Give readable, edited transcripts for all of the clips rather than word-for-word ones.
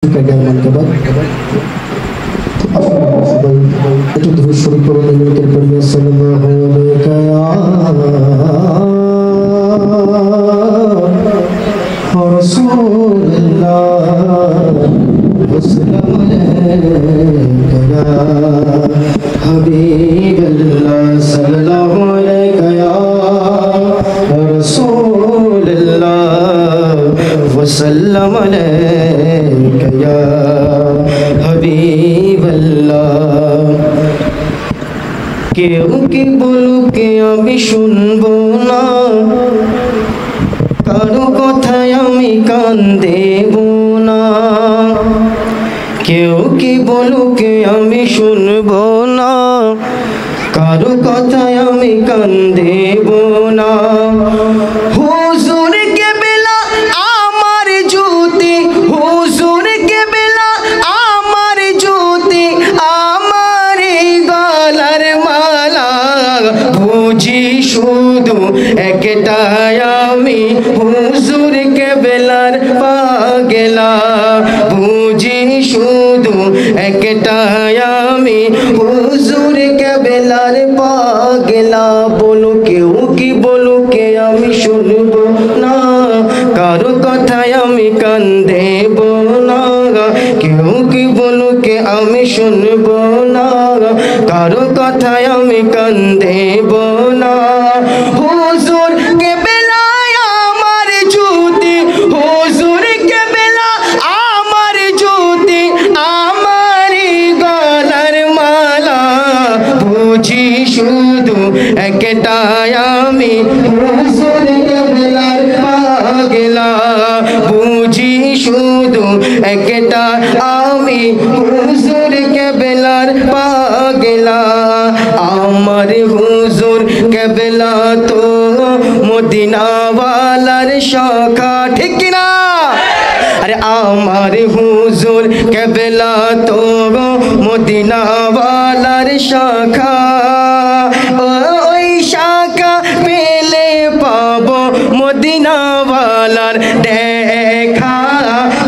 Kagak mantap. Itu terus suruh turun dengan terpilih sallallahu alaihi Rasulullah wassalam ya Habibullah sallallahu alaihi Rasulullah wassalam ya Habibullah কেউ কি বলুকে আমি শুনবো না কারো কথায় আমি কান দেব না কেউ কি বলুকে আমি শুনবো না কারো কথায় আমি কান দেব না হুজুর কে বেলা আমার জ্যোতি হুজুর কে বেলা আমার জ্যোতি আমার গলার মালা বুঝি শুধু একটাই আমি হুজুর কে বেলার পাগলা বুঝি শুধু একটাই আমি হুজুর কে বেলার পাগলা বলো কেউ কি বলো কে আমি শুনবো না কারো কথায় আমি কান দেব না কেউ কি বলো কে আমি শুনবো না কারো কথায় আমি কান দেব না হুজুর কে বেলায় আমার জ্যোতি হুজুর কে বেলা আমার জ্যোতি আমার গলার মালা বুঝি শুধু একটাই আমি হুজুর কে বেলার পাগলা বুঝি শুধু একটা আমি হুজুর কে বেলার পাগলা আমার হুজুর কে বেলা তো মদিনা ওয়ালার শাখা ঠিক কিনা আরে আমার হুজুর কে বেলা তো মদিনা ওয়ালার শাখা ওই শাখা পেলে পাবো মদিনা ওয়ালার দেখা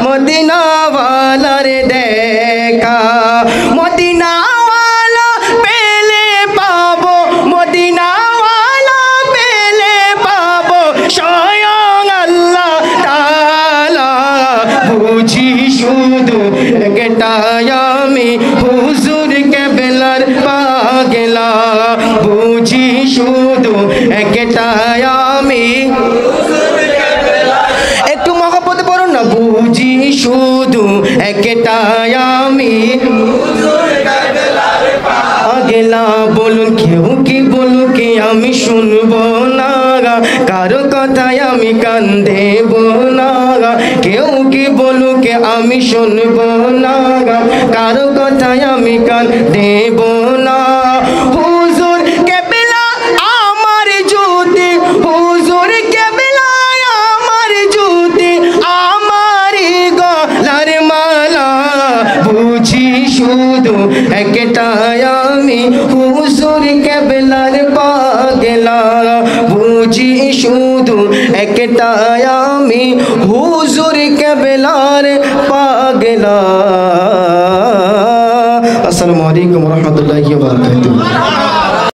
মদিনা ওয়ালার দেখা মদিনা ওয়ালা পেলে পাবো মদিনা ওয়ালা পেলে পাবো স্বয়ং আল্লাহ তাআলা বুঝি শুধু একটাই আমি হুজুর কে বেলার পাগলা বুঝি শুধু একটাই আমি একটু মহব্বতে পড়ুন না বুঝি শুধু একটাই আমি পাগলা বলুন কেউ কি বলুন কি আমি শুনবো না কারো কথায় আমি কান দেব না কেউ কি বলুক কে আমি শুনবো না কারো কথায় আমি কান দেব না হুজুর কে বেলা আমার জ্যোতি হুজুর কে বেলা আমার জ্যোতি আমার গলার মালা বুঝি শুধু একটাই আমি হুজুর কে বেলার পাগলা বুঝি শুধু একটাই আমি হুজুর কে বেলার পাগলা। আসসালামু আলাইকুম ওয়া রাহমাতুল্লাহি ওয়া বারাকাতুহু।